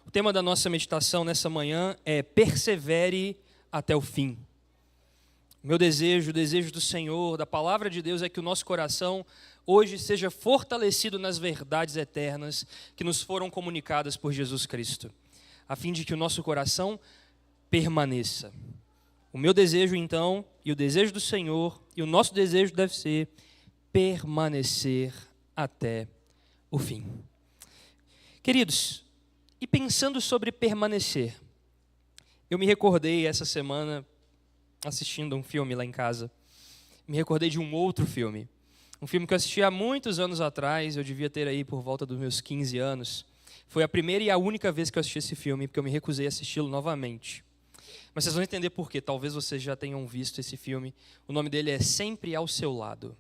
O tema da nossa meditação nessa manhã é persevere até o fim. Meu desejo, o desejo do Senhor, da palavra de Deus é que o nosso coração hoje seja fortalecido nas verdades eternas que nos foram comunicadas por Jesus Cristo, a fim de que o nosso coração permaneça. O meu desejo, então, e o desejo do Senhor, e o nosso desejo deve ser permanecer até o fim. Queridos, e pensando sobre permanecer, eu me recordei essa semana, assistindo um filme lá em casa, me recordei de um outro filme. Um filme que eu assisti há muitos anos atrás, eu devia ter aí por volta dos meus 15 anos. Foi a primeira e a única vez que eu assisti esse filme, porque eu me recusei a assisti-lo novamente. Mas vocês vão entender por quê, talvez vocês já tenham visto esse filme. O nome dele é Sempre ao Seu Lado.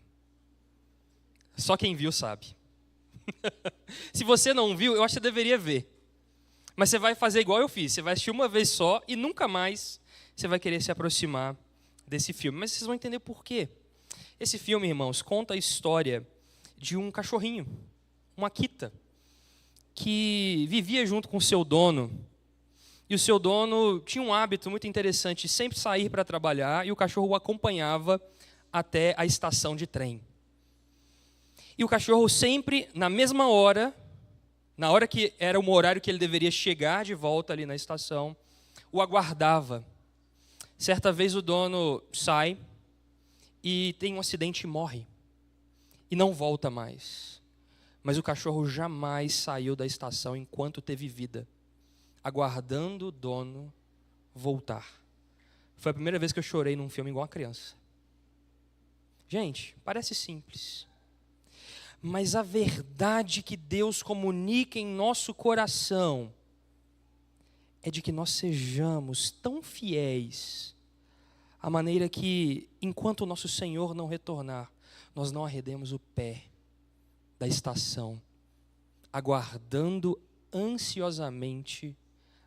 Só quem viu sabe. Se você não viu, eu acho que você deveria ver. Mas você vai fazer igual eu fiz, você vai assistir uma vez só e nunca mais você vai querer se aproximar desse filme. Mas vocês vão entender por quê. Esse filme, irmãos, conta a história de um cachorrinho, um Akita, que vivia junto com o seu dono. E o seu dono tinha um hábito muito interessante, de sempre sair para trabalhar, e o cachorro o acompanhava até a estação de trem. E o cachorro sempre, na mesma hora, na hora que era um horário que ele deveria chegar de volta ali na estação, o aguardava. Certa vez o dono sai e tem um acidente e morre. E não volta mais. Mas o cachorro jamais saiu da estação enquanto teve vida, aguardando o dono voltar. Foi a primeira vez que eu chorei num filme igual uma criança. Gente, parece simples. Mas a verdade que Deus comunica em nosso coração é de que nós sejamos tão fiéis, à maneira que, enquanto o nosso Senhor não retornar, nós não arredemos o pé da estação, aguardando ansiosamente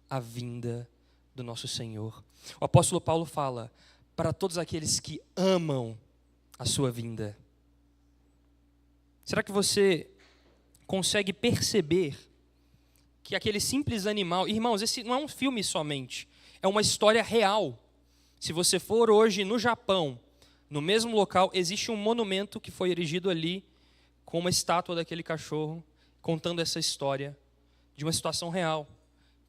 a vinda do nosso Senhor. O apóstolo Paulo fala, para todos aqueles que amam a sua vinda. Será que você consegue perceber que aquele simples animal... Irmãos, esse não é um filme somente, é uma história real. Se você for hoje no Japão, no mesmo local, existe um monumento que foi erigido ali, com uma estátua daquele cachorro, contando essa história de uma situação real,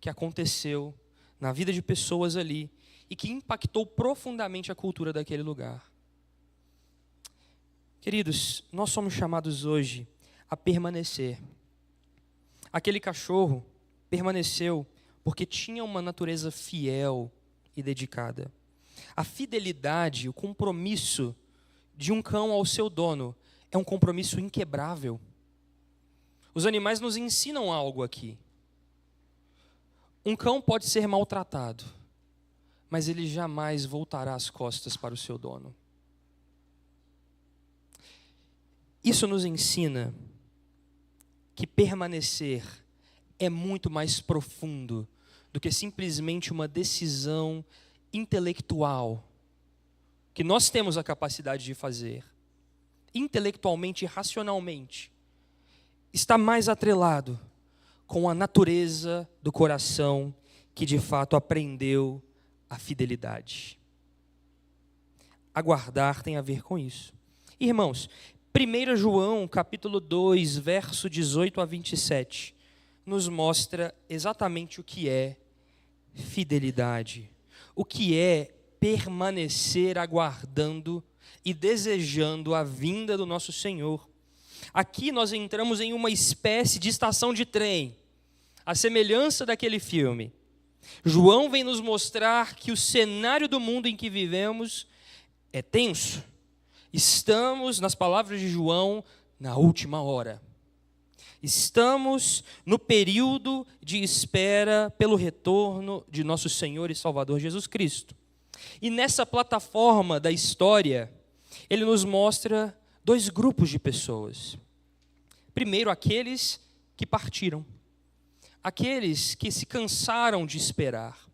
que aconteceu na vida de pessoas ali, e que impactou profundamente a cultura daquele lugar. Queridos, nós somos chamados hoje a permanecer. Aquele cachorro permaneceu porque tinha uma natureza fiel e dedicada. A fidelidade, o compromisso de um cão ao seu dono é um compromisso inquebrável. Os animais nos ensinam algo aqui. Um cão pode ser maltratado, mas ele jamais voltará as costas para o seu dono. Isso nos ensina que permanecer é muito mais profundo do que simplesmente uma decisão intelectual que nós temos a capacidade de fazer, intelectualmente e racionalmente. Está mais atrelado com a natureza do coração que de fato aprendeu a fidelidade. Aguardar tem a ver com isso. Irmãos, 1 João, capítulo 2, verso 18 a 27, nos mostra exatamente o que é fidelidade. O que é permanecer aguardando e desejando a vinda do nosso Senhor. Aqui nós entramos em uma espécie de estação de trem, a semelhança daquele filme. João vem nos mostrar que o cenário do mundo em que vivemos é tenso. Estamos, nas palavras de João, na última hora. Estamos no período de espera pelo retorno de nosso Senhor e Salvador Jesus Cristo. E nessa plataforma da história, ele nos mostra dois grupos de pessoas. Primeiro, aqueles que partiram. Aqueles que se cansaram de esperar.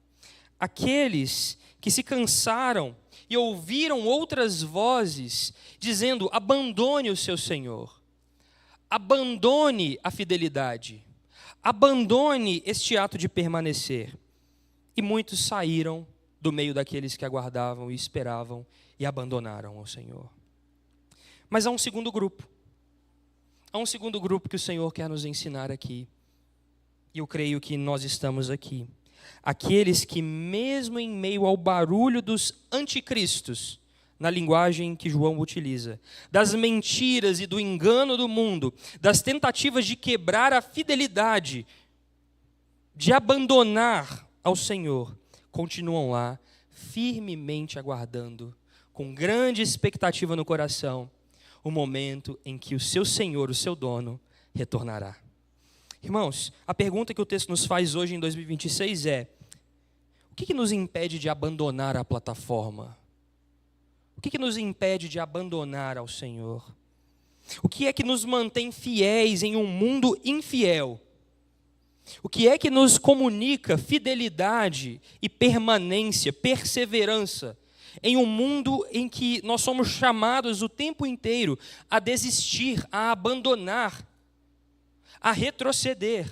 Aqueles que se cansaram e ouviram outras vozes dizendo: abandone o seu Senhor, abandone a fidelidade, abandone este ato de permanecer. E muitos saíram do meio daqueles que aguardavam e esperavam e abandonaram o Senhor. Mas há um segundo grupo. Há um segundo grupo que o Senhor quer nos ensinar aqui. E eu creio que nós estamos aqui. Aqueles que, mesmo em meio ao barulho dos anticristos, na linguagem que João utiliza, das mentiras e do engano do mundo, das tentativas de quebrar a fidelidade, de abandonar ao Senhor, continuam lá, firmemente aguardando, com grande expectativa no coração, o momento em que o seu Senhor, o seu dono, retornará. Irmãos, a pergunta que o texto nos faz hoje em 2026 é: o que nos impede de abandonar a plataforma? O que nos impede de abandonar ao Senhor? O que é que nos mantém fiéis em um mundo infiel? O que é que nos comunica fidelidade e permanência, perseverança, em um mundo em que nós somos chamados o tempo inteiro a desistir, a abandonar, a retroceder?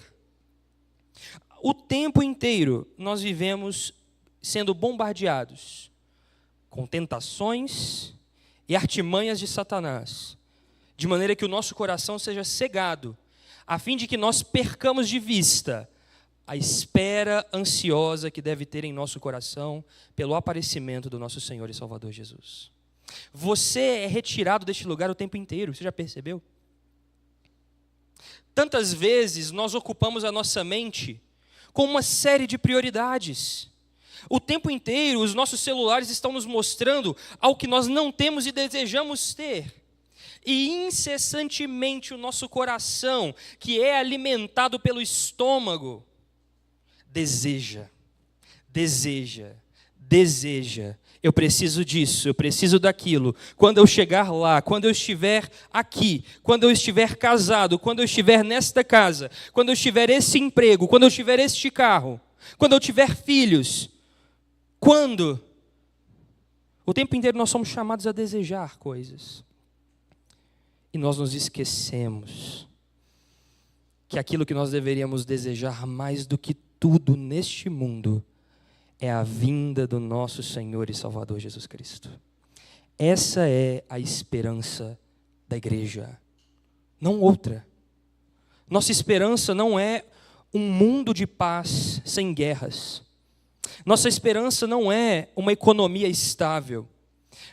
O tempo inteiro nós vivemos sendo bombardeados com tentações e artimanhas de Satanás, de maneira que o nosso coração seja cegado, a fim de que nós percamos de vista a espera ansiosa que deve ter em nosso coração pelo aparecimento do nosso Senhor e Salvador Jesus. Você é retirado deste lugar o tempo inteiro, você já percebeu? Tantas vezes nós ocupamos a nossa mente com uma série de prioridades. O tempo inteiro os nossos celulares estão nos mostrando ao que nós não temos e desejamos ter. E incessantemente o nosso coração, que é alimentado pelo estômago, deseja. Eu preciso disso, eu preciso daquilo. Quando eu chegar lá, quando eu estiver aqui, quando eu estiver casado, quando eu estiver nesta casa, quando eu estiver esse emprego, quando eu tiver este carro, quando eu tiver filhos, quando? O tempo inteiro nós somos chamados a desejar coisas. E nós nos esquecemos que aquilo que nós deveríamos desejar mais do que tudo neste mundo é a vinda do nosso Senhor e Salvador Jesus Cristo. Essa é a esperança da igreja, não outra. Nossa esperança não é um mundo de paz sem guerras. Nossa esperança não é uma economia estável.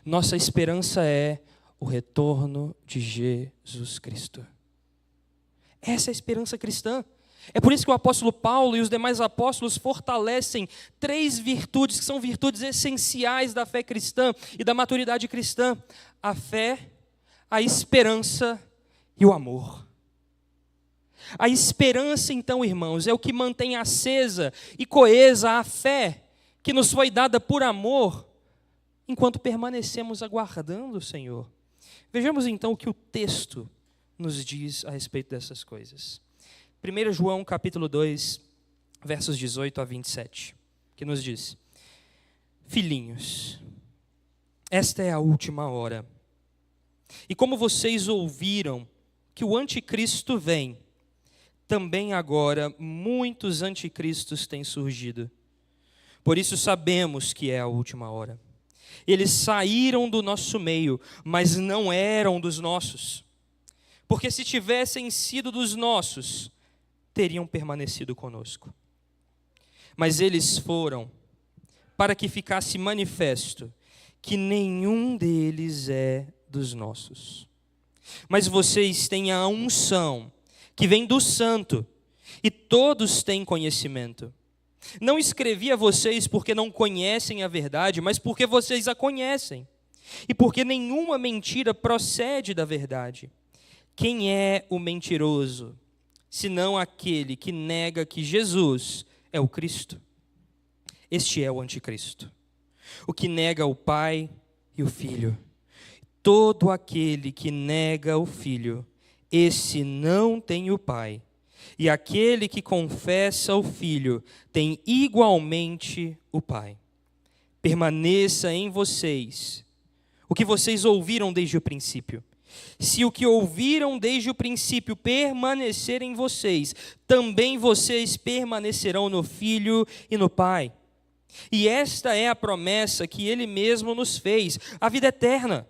Nossa esperança é o retorno de Jesus Cristo. Essa é a esperança cristã. É por isso que o apóstolo Paulo e os demais apóstolos fortalecem 3 virtudes que são virtudes essenciais da fé cristã e da maturidade cristã: a fé, a esperança e o amor. A esperança, então, irmãos, é o que mantém acesa e coesa a fé que nos foi dada por amor, enquanto permanecemos aguardando o Senhor. Vejamos então o que o texto nos diz a respeito dessas coisas. 1 João capítulo 2, versos 18 a 27, que nos diz: Filhinhos, esta é a última hora. E como vocês ouviram que o anticristo vem, também agora muitos anticristos têm surgido. Por isso sabemos que é a última hora. Eles saíram do nosso meio, mas não eram dos nossos. Porque se tivessem sido dos nossos, teriam permanecido conosco. Mas eles foram para que ficasse manifesto que nenhum deles é dos nossos. Mas vocês têm a unção que vem do Santo, e todos têm conhecimento. Não escrevi a vocês porque não conhecem a verdade, mas porque vocês a conhecem, e porque nenhuma mentira procede da verdade. Quem é o mentiroso, senão aquele que nega que Jesus é o Cristo? Este é o anticristo, o que nega o Pai e o Filho. Todo aquele que nega o Filho, esse não tem o Pai. E aquele que confessa o Filho tem igualmente o Pai. Permaneça em vocês o que vocês ouviram desde o princípio. Se o que ouviram desde o princípio permanecer em vocês, também vocês permanecerão no Filho e no Pai. E esta é a promessa que Ele mesmo nos fez, a vida eterna.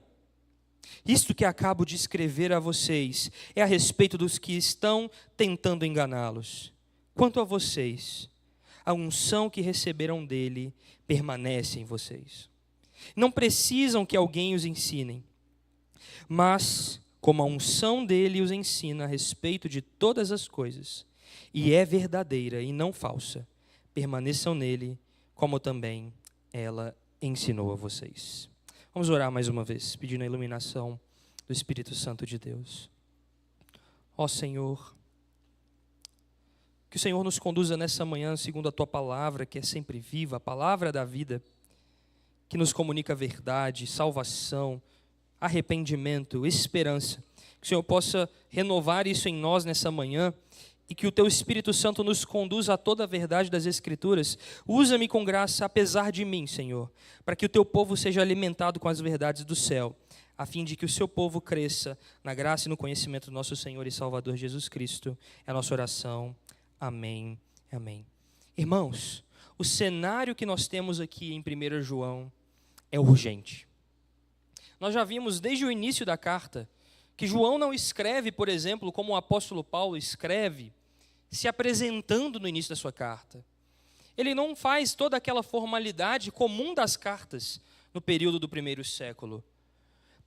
Isto que acabo de escrever a vocês é a respeito dos que estão tentando enganá-los. Quanto a vocês, a unção que receberam dele permanece em vocês. Não precisam que alguém os ensine, mas como a unção dele os ensina a respeito de todas as coisas, e é verdadeira e não falsa, permaneçam nele, como também ela ensinou a vocês. Vamos orar mais uma vez, pedindo a iluminação do Espírito Santo de Deus. Ó Senhor, que o Senhor nos conduza nessa manhã segundo a Tua palavra, que é sempre viva, a palavra da vida, que nos comunica verdade, salvação, arrependimento, esperança. Que o Senhor possa renovar isso em nós nessa manhã e que o Teu Espírito Santo nos conduza a toda a verdade das Escrituras. Usa-me com graça, apesar de mim, Senhor, para que o Teu povo seja alimentado com as verdades do céu, a fim de que o Seu povo cresça na graça e no conhecimento do nosso Senhor e Salvador Jesus Cristo. É a nossa oração. Amém. Amém. Irmãos, o cenário que nós temos aqui em 1 João é urgente. Nós já vimos desde o início da carta que João não escreve, por exemplo, como o apóstolo Paulo escreve, se apresentando no início da sua carta. Ele não faz toda aquela formalidade comum das cartas no período do primeiro século.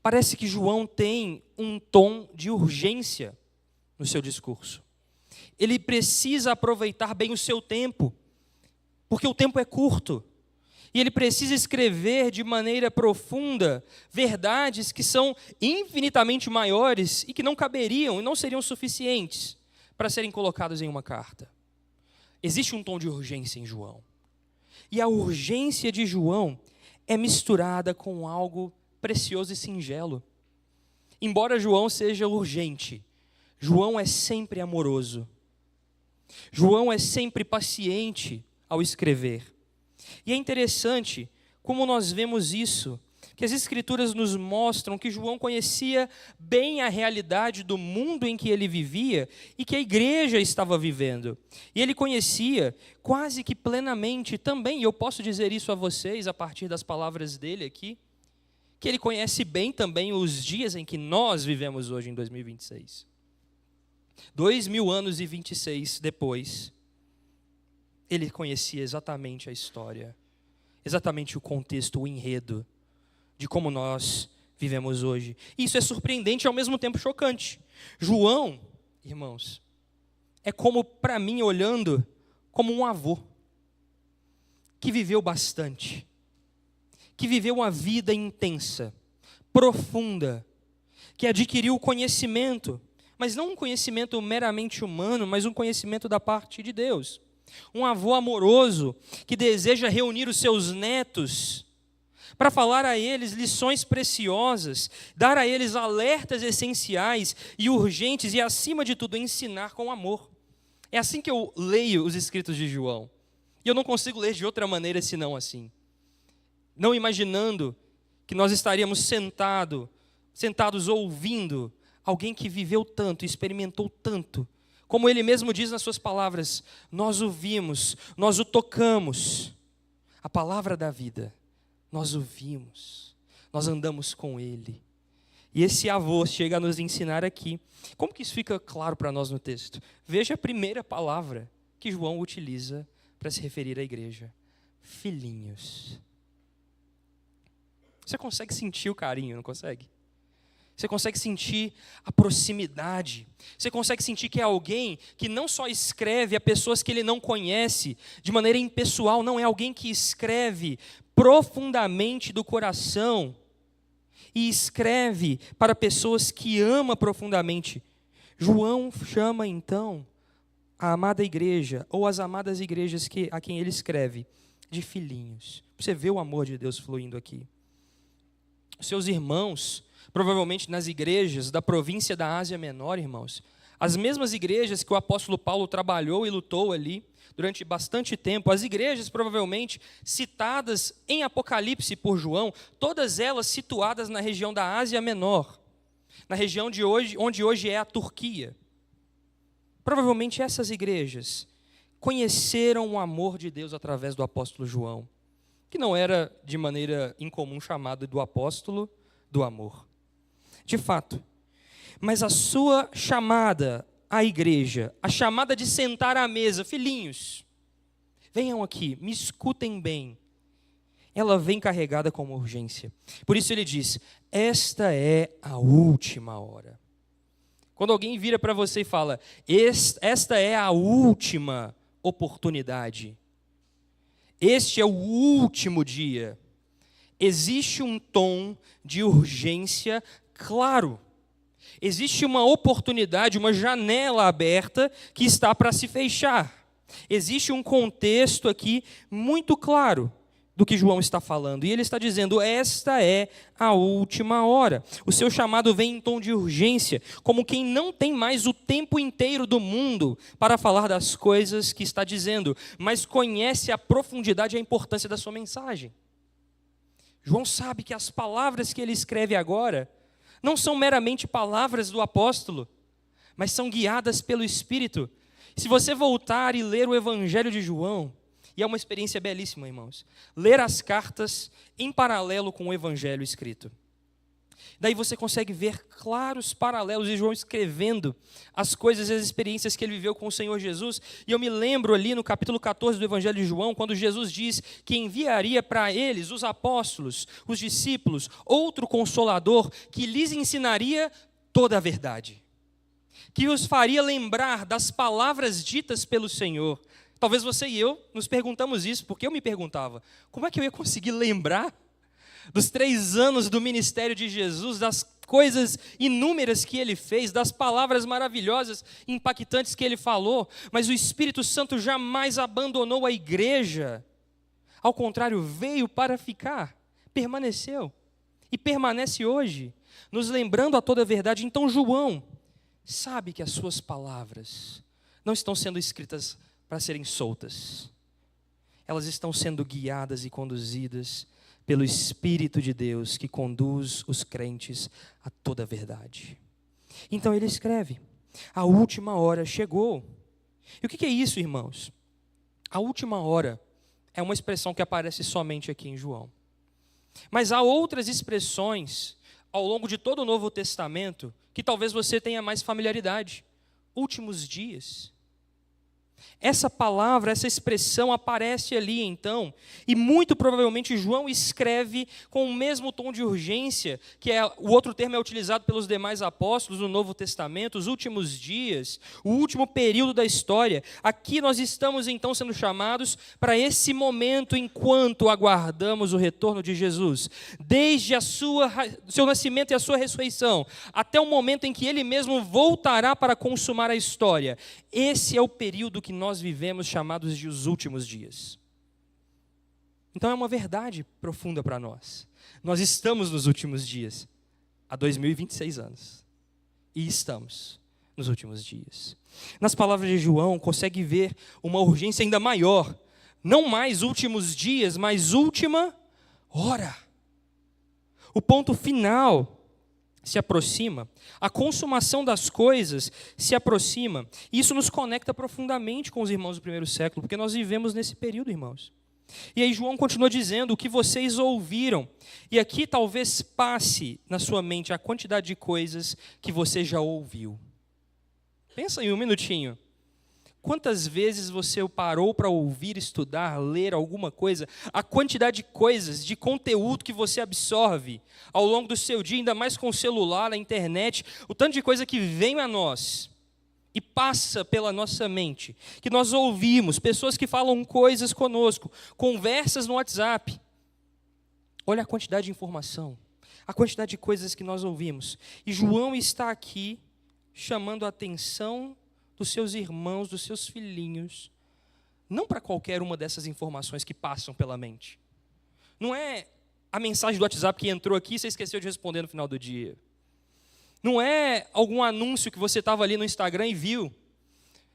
Parece que João tem um tom de urgência no seu discurso. Ele precisa aproveitar bem o seu tempo, porque o tempo é curto. E ele precisa escrever de maneira profunda verdades que são infinitamente maiores e que não caberiam e não seriam suficientes para serem colocadas em uma carta. Existe um tom de urgência em João. E a urgência de João é misturada com algo precioso e singelo. Embora João seja urgente, João é sempre amoroso. João é sempre paciente ao escrever. E é interessante como nós vemos isso, que as Escrituras nos mostram que João conhecia bem a realidade do mundo em que ele vivia e que a igreja estava vivendo. E ele conhecia quase que plenamente também, e eu posso dizer isso a vocês a partir das palavras dele aqui, que ele conhece bem também os dias em que nós vivemos hoje em 2026. 2000 anos e 26 depois, ele conhecia exatamente a história, exatamente o contexto, o enredo de como nós vivemos hoje. Isso é surpreendente e ao mesmo tempo chocante. João, irmãos, é como para mim olhando como um avô que viveu bastante, que viveu uma vida intensa, profunda, que adquiriu conhecimento, mas não um conhecimento meramente humano, mas um conhecimento da parte de Deus. Um avô amoroso que deseja reunir os seus netos para falar a eles lições preciosas, dar a eles alertas essenciais e urgentes e, acima de tudo, ensinar com amor. É assim que eu leio os escritos de João. E eu não consigo ler de outra maneira senão assim. Não imaginando que nós estaríamos sentados ouvindo alguém que viveu tanto, experimentou tanto, como ele mesmo diz nas suas palavras, nós o vimos, nós o tocamos, a palavra da vida, nós o vimos, nós andamos com ele. E esse avô chega a nos ensinar aqui. Como que isso fica claro para nós no texto? Veja a primeira palavra que João utiliza para se referir à igreja: filhinhos. Você consegue sentir o carinho, não consegue? Você consegue sentir a proximidade. Você consegue sentir que é alguém que não só escreve a pessoas que ele não conhece de maneira impessoal, não, é alguém que escreve profundamente do coração e escreve para pessoas que ama profundamente. João chama então a amada igreja, ou as amadas igrejas a quem ele escreve, de filhinhos. Você vê o amor de Deus fluindo aqui. Seus irmãos, provavelmente nas igrejas da província da Ásia Menor, irmãos, as mesmas igrejas que o apóstolo Paulo trabalhou e lutou ali durante bastante tempo, as igrejas provavelmente citadas em Apocalipse por João, todas elas situadas na região da Ásia Menor. na região de hoje, onde hoje é a Turquia. Provavelmente essas igrejas conheceram o amor de Deus através do apóstolo João, que não era de maneira incomum chamado do apóstolo do amor. De fato, mas a sua chamada à igreja, a chamada de sentar à mesa, filhinhos, venham aqui, me escutem bem, ela vem carregada com uma urgência. Por isso ele diz, esta é a última hora. Quando alguém vira para você e fala, esta é a última oportunidade, este é o último dia, existe um tom de urgência claro. Existe uma oportunidade, uma janela aberta que está para se fechar. Existe um contexto aqui muito claro do que João está falando. E ele está dizendo, esta é a última hora. O seu chamado vem em tom de urgência, como quem não tem mais o tempo inteiro do mundo para falar das coisas que está dizendo, mas conhece a profundidade e a importância da sua mensagem. João sabe que as palavras que ele escreve agora não são meramente palavras do apóstolo, mas são guiadas pelo Espírito. Se você voltar e ler o Evangelho de João, e é uma experiência belíssima, irmãos, ler as cartas em paralelo com o Evangelho escrito. Daí você consegue ver claros paralelos de João escrevendo as coisas e as experiências que ele viveu com o Senhor Jesus. E eu me lembro ali no capítulo 14 do Evangelho de João, quando Jesus diz que enviaria para eles, os apóstolos, os discípulos, outro consolador que lhes ensinaria toda a verdade, que os faria lembrar das palavras ditas pelo Senhor. Talvez você e eu nos perguntamos isso, porque eu me perguntava, como é que eu ia conseguir lembrar dos 3 anos do ministério de Jesus, das coisas inúmeras que ele fez, das palavras maravilhosas, impactantes que ele falou, mas o Espírito Santo jamais abandonou a igreja. Ao contrário, veio para ficar, permaneceu e permanece hoje, nos lembrando a toda a verdade. Então João sabe que as suas palavras não estão sendo escritas para serem soltas. Elas estão sendo guiadas e conduzidas pelo Espírito de Deus, que conduz os crentes a toda a verdade. Então ele escreve, a última hora chegou. E o que é isso, irmãos? A última hora é uma expressão que aparece somente aqui em João. Mas há outras expressões ao longo de todo o Novo Testamento que talvez você tenha mais familiaridade. Últimos dias. Essa palavra, essa expressão aparece ali então, e muito provavelmente João escreve com o mesmo tom de urgência, que o outro termo é utilizado pelos demais apóstolos no Novo Testamento, os últimos dias, o último período da história. Aqui nós estamos então sendo chamados para esse momento enquanto aguardamos o retorno de Jesus, desde seu nascimento e a sua ressurreição, até o momento em que ele mesmo voltará para consumar a história. Esse é o período que nós vivemos, chamados de os últimos dias. Então é uma verdade profunda para nós. Nós estamos nos últimos dias, há 2026 anos. E estamos nos últimos dias. Nas palavras de João, consegue ver uma urgência ainda maior. Não mais últimos dias, mas última hora. O ponto final se aproxima, a consumação das coisas se aproxima. Isso nos conecta profundamente com os irmãos do primeiro século, porque nós vivemos nesse período, irmãos. E aí João continua dizendo o que vocês ouviram. E aqui talvez passe na sua mente a quantidade de coisas que você já ouviu. Pensa em um minutinho. Quantas vezes você parou para ouvir, estudar, ler alguma coisa? A quantidade de coisas, de conteúdo que você absorve ao longo do seu dia, ainda mais com o celular, a internet, o tanto de coisa que vem a nós e passa pela nossa mente, que nós ouvimos, pessoas que falam coisas conosco, conversas no WhatsApp. Olha a quantidade de informação, a quantidade de coisas que nós ouvimos. E João está aqui chamando a atenção dos seus irmãos, dos seus filhinhos, não para qualquer uma dessas informações que passam pela mente. Não é a mensagem do WhatsApp que entrou aqui e você esqueceu de responder no final do dia. Não é algum anúncio que você estava ali no Instagram e viu.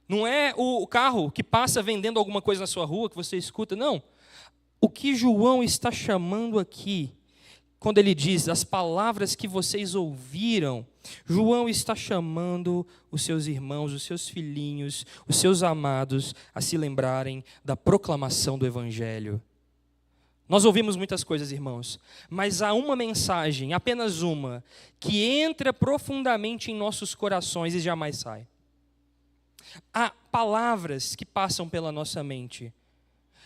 Não é o carro que passa vendendo alguma coisa na sua rua que você escuta. Não. O que João está chamando aqui quando ele diz as palavras que vocês ouviram, João está chamando os seus irmãos, os seus filhinhos, os seus amados a se lembrarem da proclamação do Evangelho. Nós ouvimos muitas coisas, irmãos, mas há uma mensagem, apenas uma, que entra profundamente em nossos corações e jamais sai. Há palavras que passam pela nossa mente,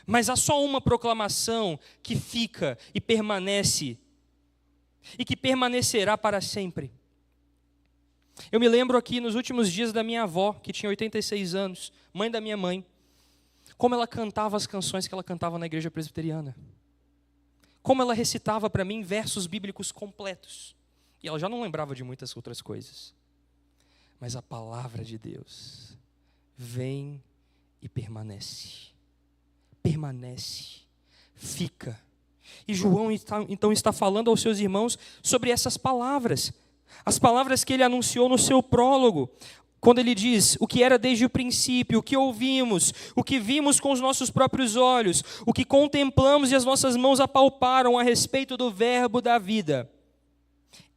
mas há só uma proclamação que fica e permanece, e que permanecerá para sempre. Eu me lembro aqui nos últimos dias da minha avó, que tinha 86 anos, mãe da minha mãe, como ela cantava as canções que ela cantava na igreja presbiteriana. Como ela recitava para mim versos bíblicos completos. E ela já não lembrava de muitas outras coisas. Mas a palavra de Deus vem e permanece. Permanece. Fica. E João então está falando aos seus irmãos sobre essas palavras. As palavras que ele anunciou no seu prólogo. Quando ele diz o que era desde o princípio, o que ouvimos, o que vimos com os nossos próprios olhos, o que contemplamos e as nossas mãos apalparam a respeito do verbo da vida.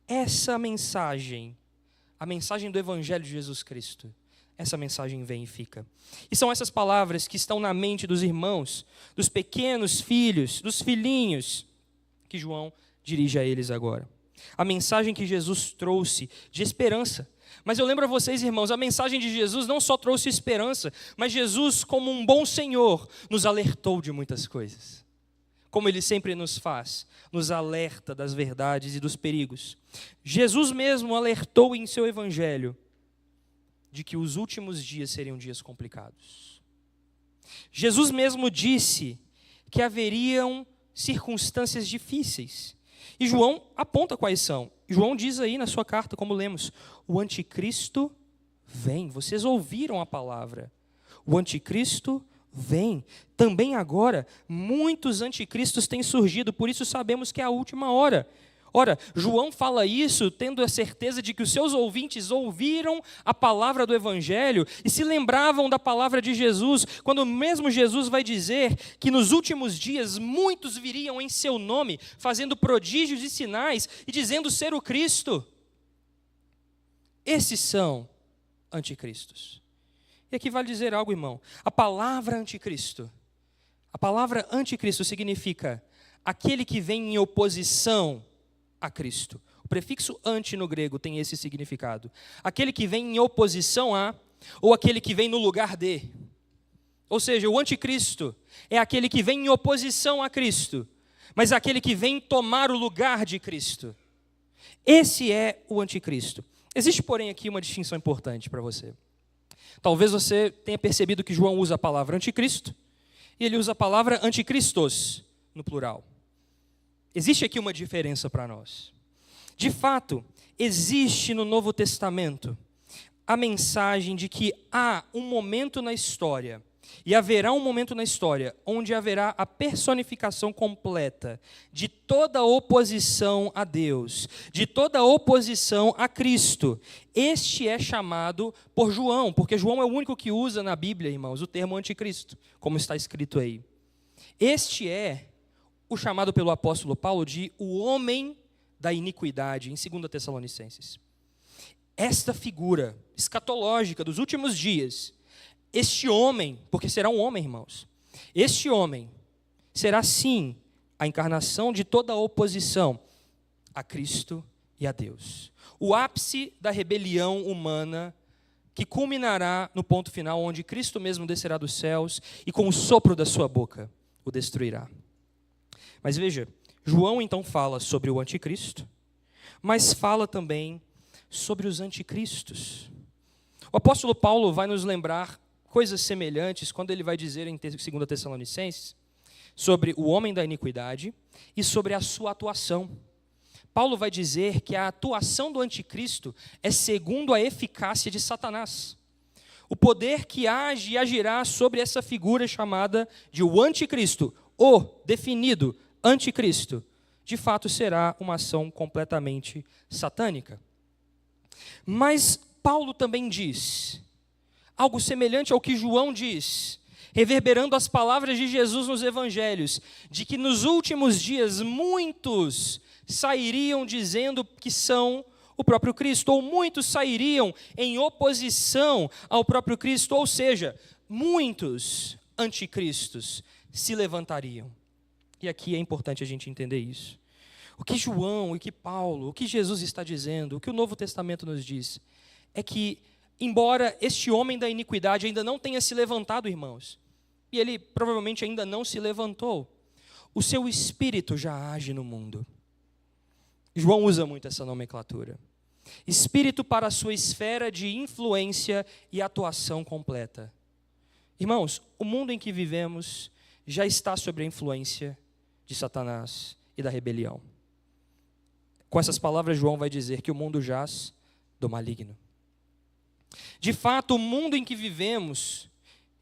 Essa mensagem, a mensagem do Evangelho de Jesus Cristo, essa mensagem vem e fica. E são essas palavras que estão na mente dos irmãos, dos pequenos filhos, dos filhinhos, que João dirige a eles agora. A mensagem que Jesus trouxe de esperança. Mas eu lembro a vocês, irmãos, a mensagem de Jesus não só trouxe esperança, mas Jesus, como um bom Senhor, nos alertou de muitas coisas. Como Ele sempre nos faz, nos alerta das verdades e dos perigos. Jesus mesmo alertou em seu Evangelho de que os últimos dias seriam dias complicados. Jesus mesmo disse que haveriam circunstâncias difíceis. E João aponta quais são. João diz aí na sua carta, como lemos, o anticristo vem. Vocês ouviram a palavra. O anticristo vem. Também agora, muitos anticristos têm surgido, por isso sabemos que é a última hora. Ora, João fala isso tendo a certeza de que os seus ouvintes ouviram a palavra do Evangelho e se lembravam da palavra de Jesus, quando mesmo Jesus vai dizer que nos últimos dias muitos viriam em seu nome, fazendo prodígios e sinais e dizendo ser o Cristo. Esses são anticristos. E aqui vale dizer algo, irmão. A palavra anticristo significa aquele que vem em oposição a Cristo. O prefixo anti no grego tem esse significado. Aquele que vem em oposição a, ou aquele que vem no lugar de. Ou seja, o anticristo é aquele que vem em oposição a Cristo, mas aquele que vem tomar o lugar de Cristo. Esse é o anticristo. Existe, porém, aqui uma distinção importante para você. Talvez você tenha percebido que João usa a palavra anticristo e ele usa a palavra anticristos no plural. Existe aqui uma diferença para nós. De fato, existe no Novo Testamento a mensagem de que há um momento na história, e haverá um momento na história, onde haverá a personificação completa de toda oposição a Deus, de toda oposição a Cristo. Este é chamado por João, porque João é o único que usa na Bíblia, irmãos, o termo anticristo, como está escrito aí. Este é o chamado pelo apóstolo Paulo de o homem da iniquidade, em 2 Tessalonicenses. Esta figura escatológica dos últimos dias, este homem, porque será um homem, irmãos, este homem será sim a encarnação de toda a oposição a Cristo e a Deus. O ápice da rebelião humana que culminará no ponto final, onde Cristo mesmo descerá dos céus e com o sopro da sua boca o destruirá. Mas veja, João então fala sobre o anticristo, mas fala também sobre os anticristos. O apóstolo Paulo vai nos lembrar coisas semelhantes quando ele vai dizer em 2 Tessalonicenses sobre o homem da iniquidade e sobre a sua atuação. Paulo vai dizer que a atuação do anticristo é segundo a eficácia de Satanás. O poder que age e agirá sobre essa figura chamada de o anticristo, o definido anticristo, de fato será uma ação completamente satânica. Mas Paulo também diz algo semelhante ao que João diz, reverberando as palavras de Jesus nos evangelhos, de que nos últimos dias muitos sairiam dizendo que são o próprio Cristo, ou muitos sairiam em oposição ao próprio Cristo, ou seja, muitos anticristos se levantariam. E aqui é importante a gente entender isso. O que João, o que Paulo, o que Jesus está dizendo, o que o Novo Testamento nos diz, é que, embora este homem da iniquidade ainda não tenha se levantado, irmãos, e ele provavelmente ainda não se levantou, o seu espírito já age no mundo. João usa muito essa nomenclatura. Espírito para a sua esfera de influência e atuação completa. Irmãos, o mundo em que vivemos já está sob a influência de Satanás e da rebelião. Com essas palavras, João vai dizer que o mundo jaz do maligno. De fato, o mundo em que vivemos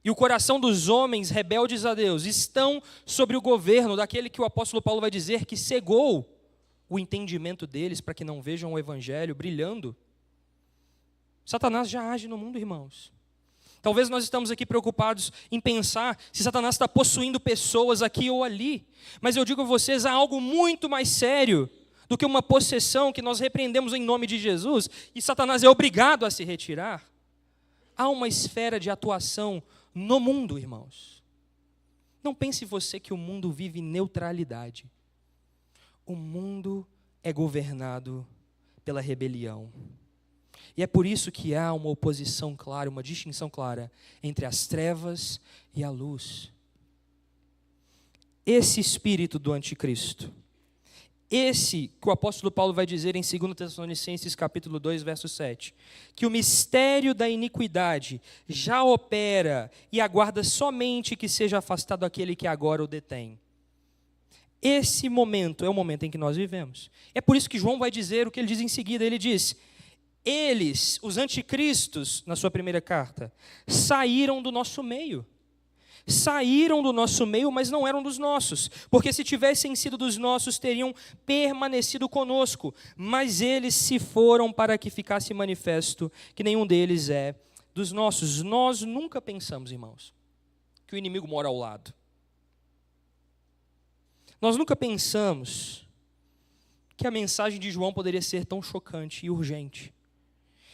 e o coração dos homens rebeldes a Deus estão sobre o governo daquele que o apóstolo Paulo vai dizer que cegou o entendimento deles para que não vejam o evangelho brilhando. Satanás já age no mundo, irmãos. Talvez nós estamos aqui preocupados em pensar se Satanás está possuindo pessoas aqui ou ali. Mas eu digo a vocês, há algo muito mais sério do que uma possessão que nós repreendemos em nome de Jesus e Satanás é obrigado a se retirar. Há uma esfera de atuação no mundo, irmãos. Não pense você que o mundo vive neutralidade. O mundo é governado pela rebelião. E é por isso que há uma oposição clara, uma distinção clara entre as trevas e a luz. Esse espírito do anticristo, esse que o apóstolo Paulo vai dizer em 2 Tessalonicenses capítulo 2, verso 7, que o mistério da iniquidade já opera e aguarda somente que seja afastado aquele que agora o detém. Esse momento é o momento em que nós vivemos. É por isso que João vai dizer o que ele diz em seguida. Ele diz, eles, os anticristos, na sua primeira carta, saíram do nosso meio. Saíram do nosso meio, mas não eram dos nossos. Porque se tivessem sido dos nossos, teriam permanecido conosco. Mas eles se foram para que ficasse manifesto que nenhum deles é dos nossos. Nós nunca pensamos, irmãos, que o inimigo mora ao lado. Nós nunca pensamos que a mensagem de João poderia ser tão chocante e urgente.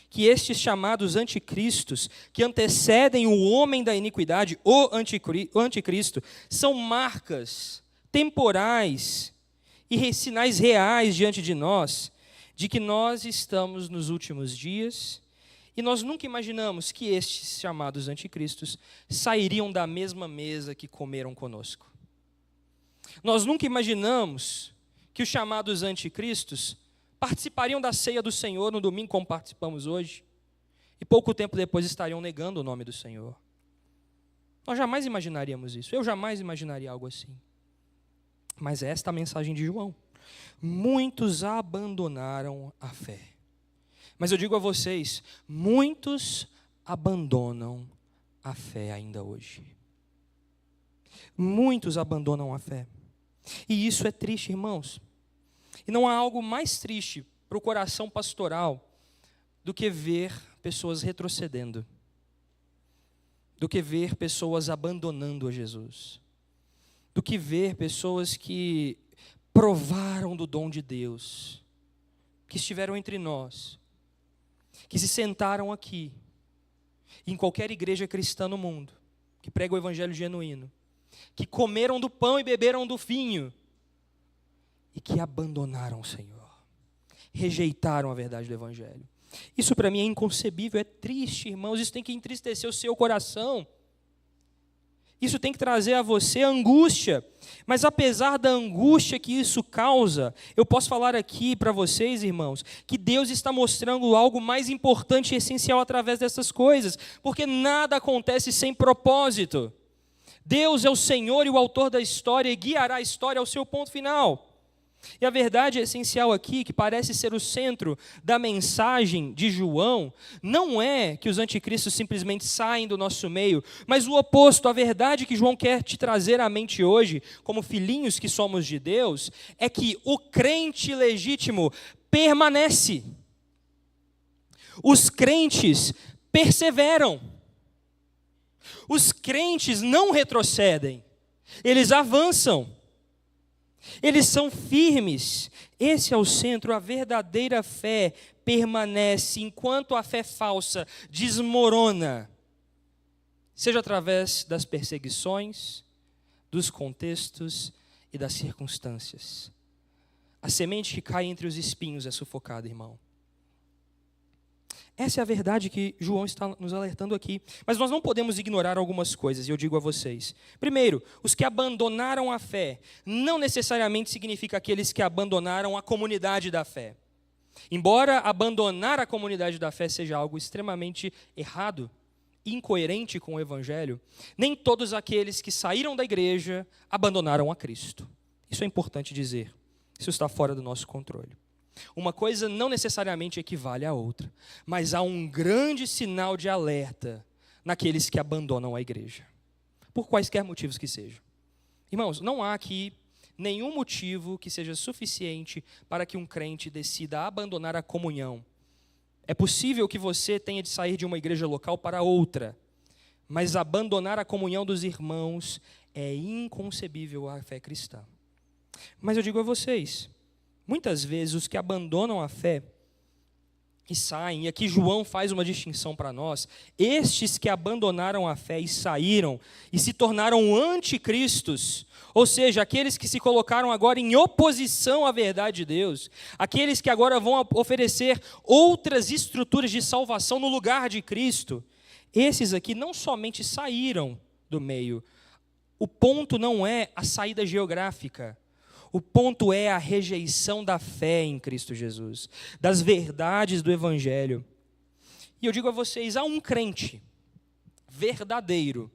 Que estes chamados anticristos, que antecedem o homem da iniquidade, o anticristo, são marcas temporais e sinais reais diante de nós, de que nós estamos nos últimos dias, e nós nunca imaginamos que estes chamados anticristos sairiam da mesma mesa que comeram conosco. Nós nunca imaginamos que os chamados anticristos participariam da ceia do Senhor no domingo, como participamos hoje, e pouco tempo depois estariam negando o nome do Senhor. Nós jamais imaginaríamos isso, eu jamais imaginaria algo assim. Mas é esta a mensagem de João. Muitos abandonaram a fé. Mas eu digo a vocês, muitos abandonam a fé ainda hoje. Muitos abandonam a fé. E isso é triste, irmãos. E não há algo mais triste para o coração pastoral do que ver pessoas retrocedendo, do que ver pessoas abandonando a Jesus, do que ver pessoas que provaram do dom de Deus, que estiveram entre nós, que se sentaram aqui, em qualquer igreja cristã no mundo, que prega o evangelho genuíno, que comeram do pão e beberam do vinho, e que abandonaram o Senhor, rejeitaram a verdade do evangelho. Isso para mim é inconcebível, é triste, irmãos, isso tem que entristecer o seu coração. Isso tem que trazer a você angústia, mas apesar da angústia que isso causa, eu posso falar aqui para vocês, irmãos, que Deus está mostrando algo mais importante e essencial através dessas coisas, porque nada acontece sem propósito. Deus é o Senhor e o autor da história e guiará a história ao seu ponto final. E a verdade essencial aqui, que parece ser o centro da mensagem de João, não é que os anticristos simplesmente saem do nosso meio, mas o oposto. A verdade que João quer te trazer à mente hoje, como filhinhos que somos de Deus, é que o crente legítimo permanece. Os crentes perseveram. Os crentes não retrocedem, eles avançam, eles são firmes. Esse é o centro. A verdadeira fé permanece enquanto a fé falsa desmorona, seja através das perseguições, dos contextos e das circunstâncias. A semente que cai entre os espinhos é sufocada, irmão. Essa é a verdade que João está nos alertando aqui. Mas nós não podemos ignorar algumas coisas, e eu digo a vocês. Primeiro, os que abandonaram a fé não necessariamente significa aqueles que abandonaram a comunidade da fé. Embora abandonar a comunidade da fé seja algo extremamente errado, incoerente com o Evangelho, nem todos aqueles que saíram da igreja abandonaram a Cristo. Isso é importante dizer. Isso está fora do nosso controle. Uma coisa não necessariamente equivale à outra, mas há um grande sinal de alerta naqueles que abandonam a igreja, por quaisquer motivos que sejam. Irmãos, não há aqui nenhum motivo que seja suficiente para que um crente decida abandonar a comunhão. É possível que você tenha de sair de uma igreja local para outra, mas abandonar a comunhão dos irmãos é inconcebível à fé cristã. Mas eu digo a vocês, muitas vezes os que abandonam a fé e saem, e aqui João faz uma distinção para nós, estes que abandonaram a fé e saíram e se tornaram anticristos, ou seja, aqueles que se colocaram agora em oposição à verdade de Deus, aqueles que agora vão oferecer outras estruturas de salvação no lugar de Cristo, esses aqui não somente saíram do meio, o ponto não é a saída geográfica, o ponto é a rejeição da fé em Cristo Jesus, das verdades do Evangelho. E eu digo a vocês, há um crente verdadeiro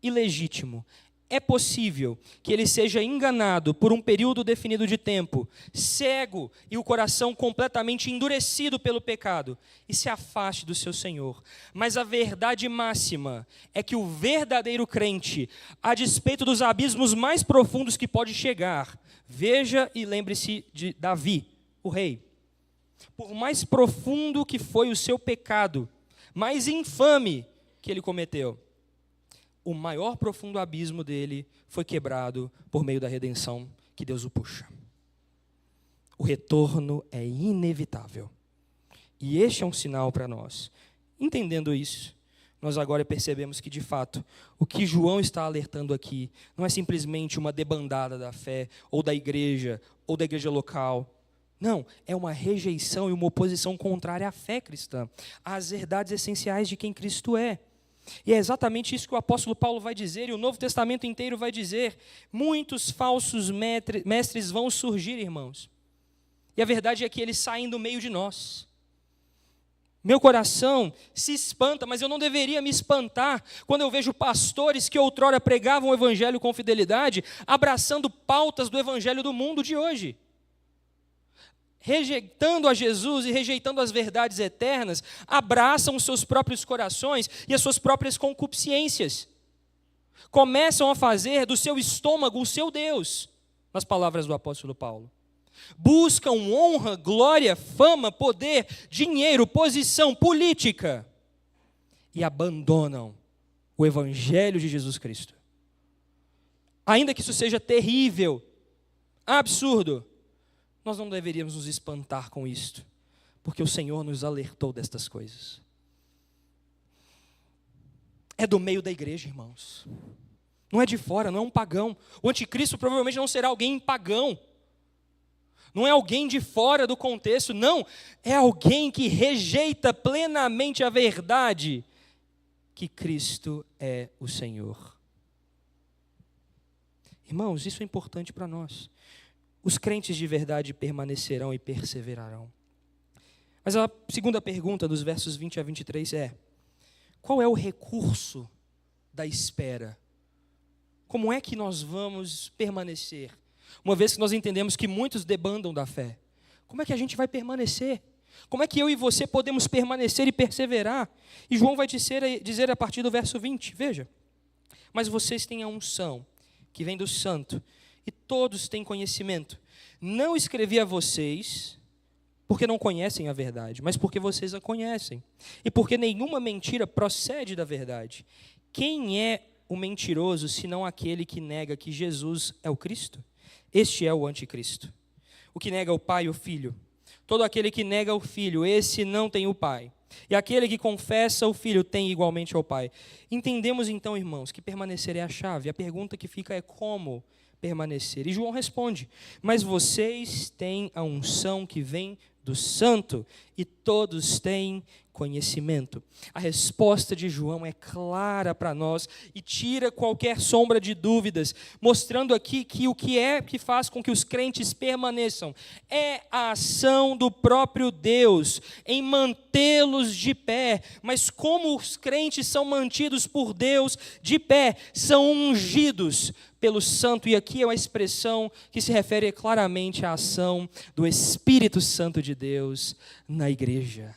e legítimo. É possível que ele seja enganado por um período definido de tempo, cego e o coração completamente endurecido pelo pecado, e se afaste do seu Senhor. Mas a verdade máxima é que o verdadeiro crente, a despeito dos abismos mais profundos que pode chegar, veja e lembre-se de Davi, o rei. Por mais profundo que foi o seu pecado, mais infame que ele cometeu, o maior profundo abismo dele foi quebrado por meio da redenção que Deus o puxa. O retorno é inevitável. E este é um sinal para nós. Entendendo isso, nós agora percebemos que, de fato, o que João está alertando aqui não é simplesmente uma debandada da fé, ou da igreja local. Não, é uma rejeição e uma oposição contrária à fé cristã, às verdades essenciais de quem Cristo é. E é exatamente isso que o apóstolo Paulo vai dizer, e o Novo Testamento inteiro vai dizer. Muitos falsos mestres vão surgir, irmãos. E a verdade é que eles saem do meio de nós. Meu coração se espanta, mas eu não deveria me espantar quando eu vejo pastores que outrora pregavam o evangelho com fidelidade, abraçando pautas do evangelho do mundo de hoje. Rejeitando a Jesus e rejeitando as verdades eternas, abraçam os seus próprios corações e as suas próprias concupiscências. Começam a fazer do seu estômago o seu Deus, nas palavras do apóstolo Paulo. Buscam honra, glória, fama, poder, dinheiro, posição política e abandonam o evangelho de Jesus Cristo. Ainda que isso seja terrível, absurdo, nós não deveríamos nos espantar com isto, porque o Senhor nos alertou destas coisas. É do meio da igreja, irmãos. Não é de fora, não é um pagão. O anticristo provavelmente não será alguém pagão. Não é alguém de fora do contexto, não. É alguém que rejeita plenamente a verdade que Cristo é o Senhor. Irmãos, isso é importante para nós. Os crentes de verdade permanecerão e perseverarão. Mas a segunda pergunta dos versos 20 a 23 é: qual é o recurso da espera? Como é que nós vamos permanecer? Uma vez que nós entendemos que muitos debandam da fé, como é que a gente vai permanecer? Como é que eu e você podemos permanecer e perseverar? E João vai dizer a partir do verso 20, veja: mas vocês têm a unção que vem do Santo, e todos têm conhecimento. Não escrevi a vocês porque não conhecem a verdade, mas porque vocês a conhecem, e porque nenhuma mentira procede da verdade. Quem é o mentiroso, senão aquele que nega que Jesus é o Cristo? Este é o anticristo. O que nega o Pai e o Filho. Todo aquele que nega o Filho, esse não tem o Pai. E aquele que confessa o Filho tem igualmente ao Pai. Entendemos então, irmãos, que permanecer é a chave. A pergunta que fica é como permanecer. E João responde: mas vocês têm a unção que vem do Santo, e todos têm conhecimento. A resposta de João é clara para nós e tira qualquer sombra de dúvidas, mostrando aqui que o que é que faz com que os crentes permaneçam é a ação do próprio Deus em mantê-los de pé. Mas como os crentes são mantidos por Deus de pé? São ungidos pelo Santo, e aqui é uma expressão que se refere claramente à ação do Espírito Santo de Deus na igreja.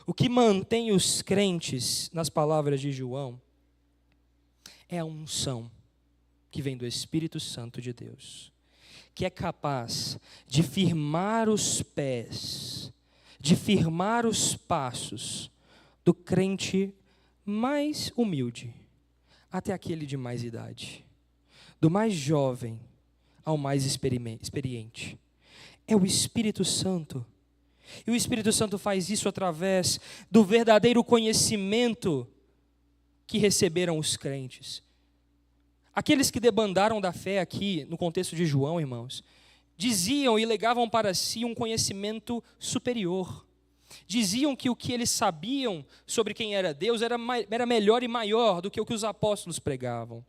O que mantém os crentes, nas palavras de João, é a unção que vem do Espírito Santo de Deus, que é capaz de firmar os pés, de firmar os passos do crente mais humilde até aquele de mais idade, do mais jovem ao mais experiente. É o Espírito Santo. E o Espírito Santo faz isso através do verdadeiro conhecimento que receberam os crentes. Aqueles que debandaram da fé aqui, no contexto de João, irmãos, diziam e legavam para si um conhecimento superior. Diziam que o que eles sabiam sobre quem era Deus era melhor e maior do que o que os apóstolos pregavam.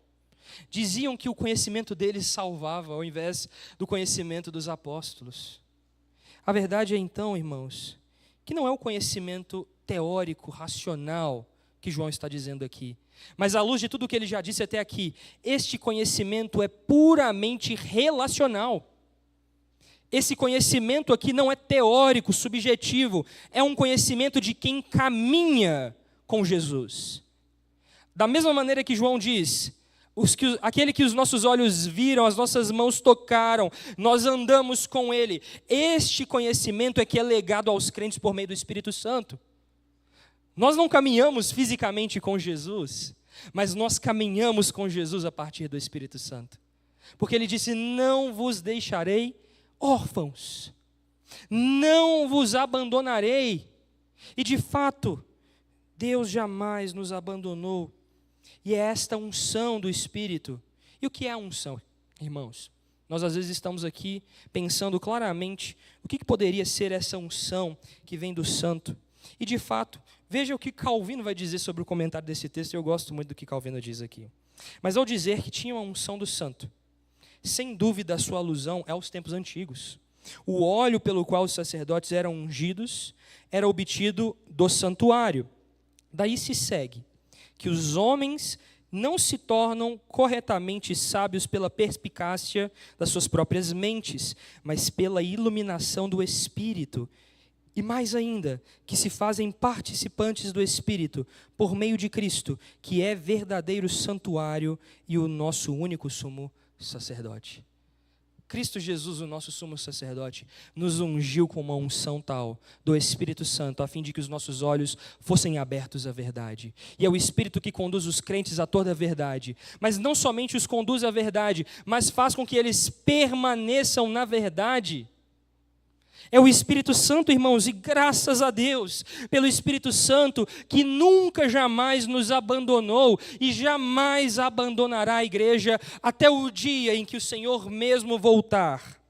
Diziam que o conhecimento deles salvava, ao invés do conhecimento dos apóstolos. A verdade é então, irmãos, que não é o conhecimento teórico, racional, que João está dizendo aqui. Mas à luz de tudo o que ele já disse até aqui, este conhecimento é puramente relacional. Esse conhecimento aqui não é teórico, subjetivo, é um conhecimento de quem caminha com Jesus. Da mesma maneira que João diz: aquele que os nossos olhos viram, as nossas mãos tocaram, nós andamos com ele. Este conhecimento é que é legado aos crentes por meio do Espírito Santo. Nós não caminhamos fisicamente com Jesus, mas nós caminhamos com Jesus a partir do Espírito Santo. Porque ele disse: não vos deixarei órfãos, não vos abandonarei. E de fato, Deus jamais nos abandonou. E é esta unção do Espírito. E o que é a unção, irmãos? Nós às vezes estamos aqui pensando claramente o que poderia ser essa unção que vem do Santo. E de fato, veja o que Calvino vai dizer sobre o comentário desse texto. Eu gosto muito do que Calvino diz aqui. Mas ao dizer que tinha uma unção do Santo, sem dúvida a sua alusão é aos tempos antigos. O óleo pelo qual os sacerdotes eram ungidos era obtido do santuário. Daí se segue que os homens não se tornam corretamente sábios pela perspicácia das suas próprias mentes, mas pela iluminação do Espírito. E mais ainda, que se fazem participantes do Espírito por meio de Cristo, que é verdadeiro santuário e o nosso único sumo sacerdote. Cristo Jesus, o nosso sumo sacerdote, nos ungiu com uma unção tal do Espírito Santo, a fim de que os nossos olhos fossem abertos à verdade. E é o Espírito que conduz os crentes a toda a verdade. Mas não somente os conduz à verdade, mas faz com que eles permaneçam na verdade. É o Espírito Santo, irmãos, e graças a Deus pelo Espírito Santo, que nunca, jamais nos abandonou e jamais abandonará a igreja até o dia em que o Senhor mesmo voltar.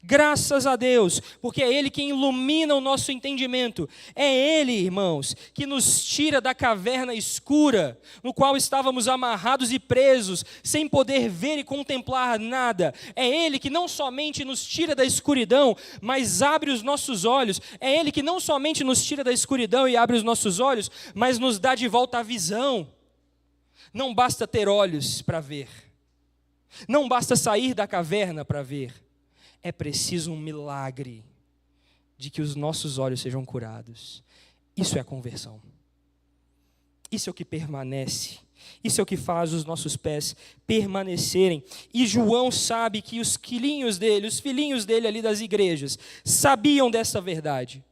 Graças a Deus, porque é Ele quem ilumina o nosso entendimento. É Ele, irmãos, que nos tira da caverna escura, no qual estávamos amarrados e presos, sem poder ver e contemplar nada. É Ele que não somente nos tira da escuridão, mas abre os nossos olhos. É Ele que não somente nos tira da escuridão e abre os nossos olhos, mas nos dá de volta a visão. Não basta ter olhos para ver. Não basta sair da caverna para ver. É preciso um milagre de que os nossos olhos sejam curados. Isso é a conversão. Isso é o que permanece. Isso é o que faz os nossos pés permanecerem. E João sabe que os filhinhos dele ali das igrejas, sabiam dessa verdade.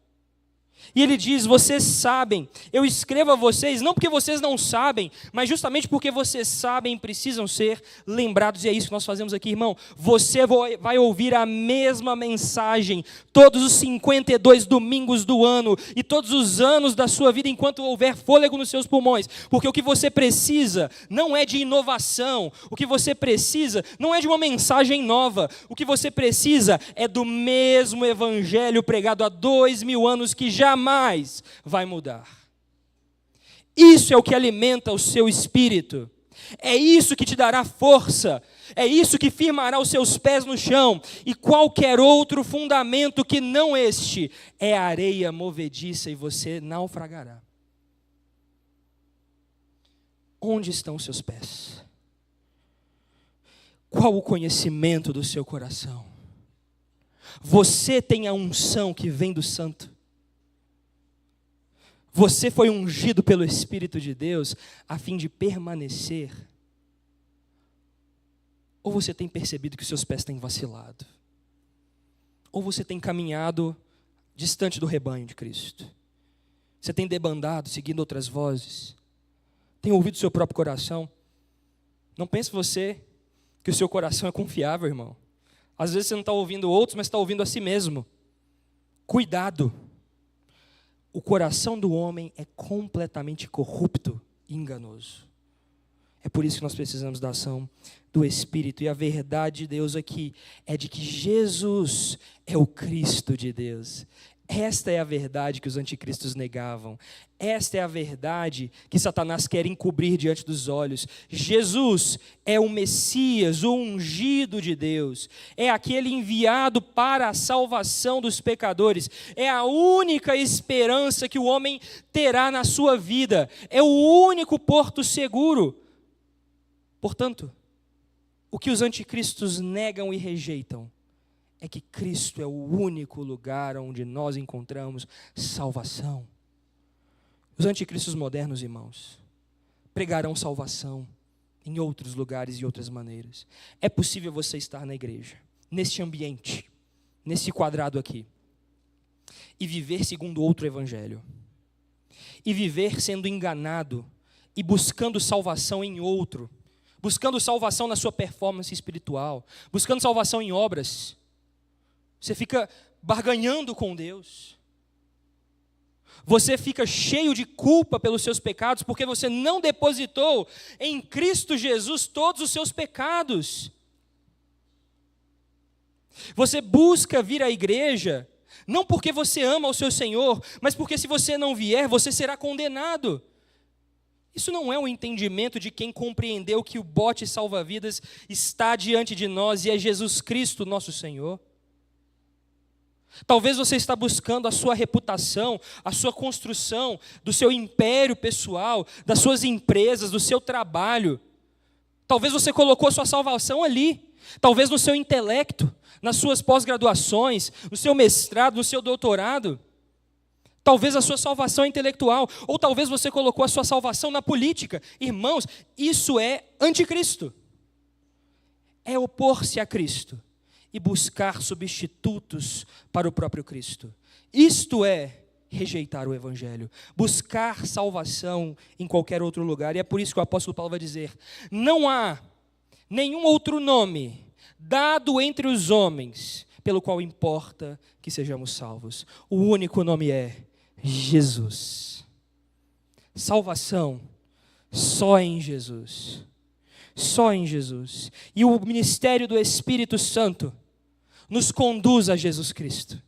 E ele diz: vocês sabem, eu escrevo a vocês, não porque vocês não sabem, mas justamente porque vocês sabem, precisam ser lembrados. E é isso que nós fazemos aqui, irmão. Você vai ouvir a mesma mensagem todos os 52 domingos do ano e todos os anos da sua vida, enquanto houver fôlego nos seus pulmões. Porque o que você precisa não é de inovação, o que você precisa não é de uma mensagem nova, o que você precisa é do mesmo evangelho pregado há 2000 anos que jamais vai mudar. Isso é o que alimenta o seu espírito. É isso que te dará força. É isso que firmará os seus pés no chão. E qualquer outro fundamento que não este é areia movediça e você naufragará. Onde estão os seus pés? Qual o conhecimento do seu coração? Você tem a unção que vem do Santo. Você foi ungido pelo Espírito de Deus a fim de permanecer? Ou você tem percebido que os seus pés têm vacilado? Ou você tem caminhado distante do rebanho de Cristo? Você tem debandado, seguindo outras vozes? Tem ouvido o seu próprio coração? Não pense você que o seu coração é confiável, irmão. Às vezes você não está ouvindo outros, mas está ouvindo a si mesmo. Cuidado. O coração do homem é completamente corrupto e enganoso. É por isso que nós precisamos da ação do Espírito. E a verdade de Deus aqui é de que Jesus é o Cristo de Deus. Esta é a verdade que os anticristos negavam. Esta é a verdade que Satanás quer encobrir diante dos olhos. Jesus é o Messias, o ungido de Deus. É aquele enviado para a salvação dos pecadores. É a única esperança que o homem terá na sua vida. É o único porto seguro. Portanto, o que os anticristos negam e rejeitam é que Cristo é o único lugar onde nós encontramos salvação. Os anticristos modernos, irmãos, pregarão salvação em outros lugares e outras maneiras. É possível você estar na igreja, neste ambiente, nesse quadrado aqui, e viver segundo outro evangelho, e viver sendo enganado e buscando salvação em outro, buscando salvação na sua performance espiritual, buscando salvação em obras. Você fica barganhando com Deus. Você fica cheio de culpa pelos seus pecados, porque você não depositou em Cristo Jesus todos os seus pecados. Você busca vir à igreja, não porque você ama o seu Senhor, mas porque se você não vier, você será condenado. Isso não é um entendimento de quem compreendeu que o bote salva-vidas está diante de nós e é Jesus Cristo, nosso Senhor. Talvez você está buscando a sua reputação, a sua construção do seu império pessoal, das suas empresas, do seu trabalho. Talvez você colocou a sua salvação ali. Talvez no seu intelecto, nas suas pós-graduações, no seu mestrado, no seu doutorado. Talvez a sua salvação é intelectual. Ou talvez você colocou a sua salvação na política. Irmãos, isso é anticristo. É opor-se a Cristo e buscar substitutos para o próprio Cristo. Isto é rejeitar o Evangelho, buscar salvação em qualquer outro lugar. E é por isso que o apóstolo Paulo vai dizer: não há nenhum outro nome dado entre os homens pelo qual importa que sejamos salvos. O único nome é Jesus. Salvação só em Jesus. Só em Jesus. E o ministério do Espírito Santo nos conduz a Jesus Cristo,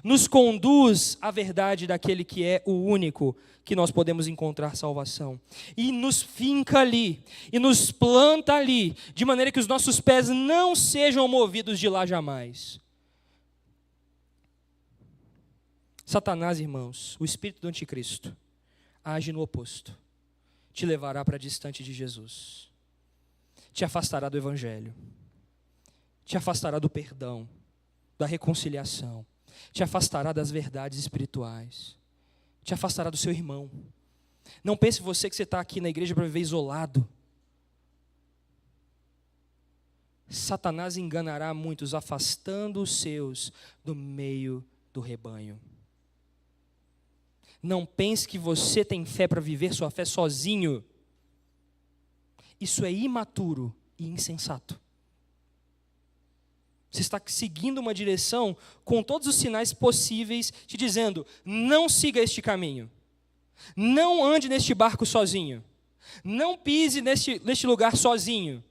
nos conduz à verdade daquele que é o único que nós podemos encontrar salvação, e nos finca ali, e nos planta ali, de maneira que os nossos pés não sejam movidos de lá jamais. Satanás, irmãos, o espírito do anticristo, age no oposto, te levará para distante de Jesus, te afastará do Evangelho, te afastará do perdão, da reconciliação, te afastará das verdades espirituais, te afastará do seu irmão. Não pense você que você está aqui na igreja para viver isolado. Satanás enganará muitos, afastando os seus do meio do rebanho. Não pense que você tem fé para viver sua fé sozinho. Isso é imaturo e insensato. Você está seguindo uma direção com todos os sinais possíveis, te dizendo, não siga este caminho. Não ande neste barco sozinho. Não pise neste lugar sozinho.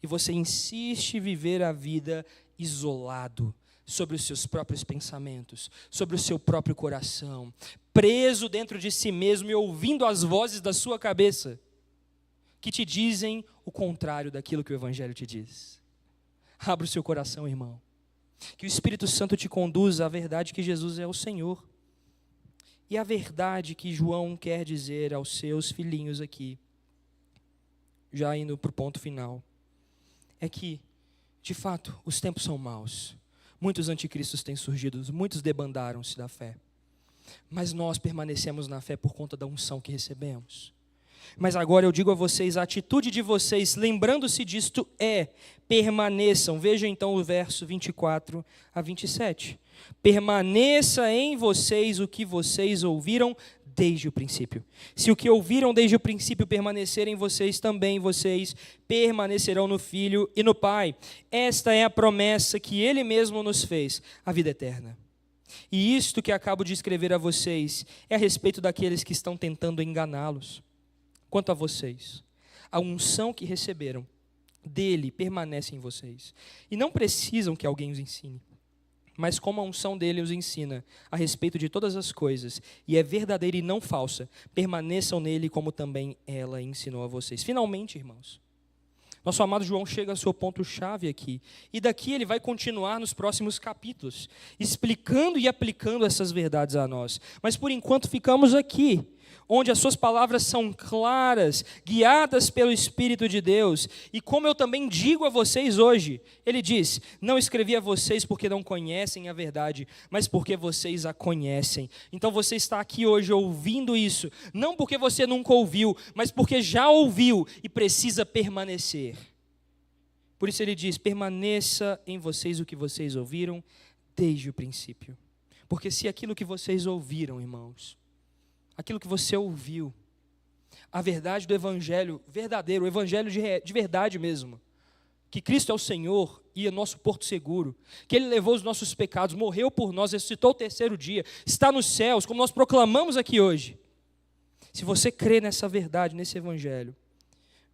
E você insiste em viver a vida isolado, sobre os seus próprios pensamentos, sobre o seu próprio coração, preso dentro de si mesmo e ouvindo as vozes da sua cabeça, que te dizem o contrário daquilo que o Evangelho te diz. Abra o seu coração, irmão. Que o Espírito Santo te conduza à verdade que Jesus é o Senhor. E a verdade que João quer dizer aos seus filhinhos aqui, já indo para o ponto final, é que, de fato, os tempos são maus. Muitos anticristos têm surgido, muitos debandaram-se da fé. Mas nós permanecemos na fé por conta da unção que recebemos. Mas agora eu digo a vocês, a atitude de vocês, lembrando-se disto, permaneçam. Veja então o verso 24 a 27. Permaneça em vocês o que vocês ouviram desde o princípio. Se o que ouviram desde o princípio permanecer em vocês, também vocês permanecerão no Filho e no Pai. Esta é a promessa que Ele mesmo nos fez, a vida eterna. E isto que acabo de escrever a vocês é a respeito daqueles que estão tentando enganá-los. Quanto a vocês, a unção que receberam dele permanece em vocês. E não precisam que alguém os ensine. Mas como a unção dele os ensina a respeito de todas as coisas, e é verdadeira e não falsa, permaneçam nele como também ela ensinou a vocês. Finalmente, irmãos, nosso amado João chega ao seu ponto-chave aqui. E daqui ele vai continuar nos próximos capítulos, explicando e aplicando essas verdades a nós. Mas por enquanto ficamos aqui, onde as suas palavras são claras, guiadas pelo Espírito de Deus. E como eu também digo a vocês hoje, ele diz, não escrevi a vocês porque não conhecem a verdade, mas porque vocês a conhecem. Então você está aqui hoje ouvindo isso, não porque você nunca ouviu, mas porque já ouviu e precisa permanecer. Por isso ele diz, permaneça em vocês o que vocês ouviram desde o princípio. Porque se aquilo que vocês ouviram, irmãos, aquilo que você ouviu, a verdade do Evangelho verdadeiro, o Evangelho de verdade mesmo, que Cristo é o Senhor e é nosso porto seguro, que Ele levou os nossos pecados, morreu por nós, ressuscitou o terceiro dia, está nos céus, como nós proclamamos aqui hoje. Se você crê nessa verdade, nesse Evangelho,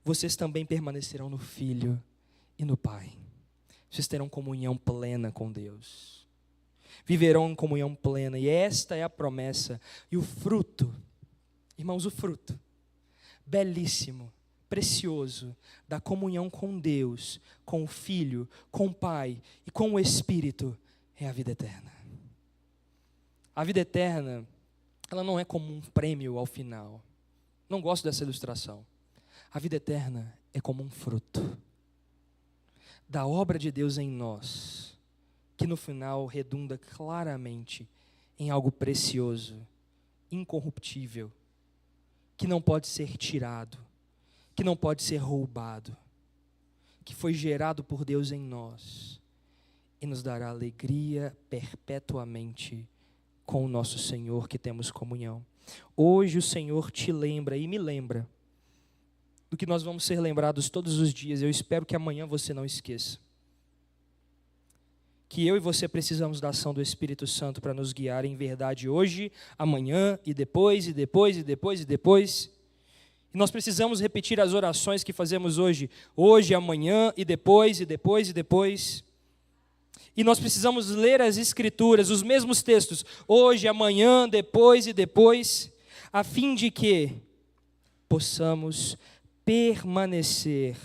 vocês também permanecerão no Filho e no Pai. Vocês terão comunhão plena com Deus. Viverão em comunhão plena, e esta é a promessa. E o fruto, irmãos, o fruto, belíssimo, precioso, da comunhão com Deus, com o Filho, com o Pai e com o Espírito, é a vida eterna. A vida eterna, ela não é como um prêmio ao final. Não gosto dessa ilustração. A vida eterna é como um fruto da obra de Deus em nós, que no final redunda claramente em algo precioso, incorruptível, que não pode ser tirado, que não pode ser roubado, que foi gerado por Deus em nós e nos dará alegria perpetuamente com o nosso Senhor, que temos comunhão. Hoje o Senhor te lembra e me lembra do que nós vamos ser lembrados todos os dias. Eu espero que amanhã você não esqueça que eu e você precisamos da ação do Espírito Santo para nos guiar em verdade hoje, amanhã e depois, e depois, e depois, e depois. E nós precisamos repetir as orações que fazemos hoje, amanhã, e depois, e depois, e depois. E nós precisamos ler as Escrituras, os mesmos textos, hoje, amanhã, depois e depois, a fim de que possamos permanecer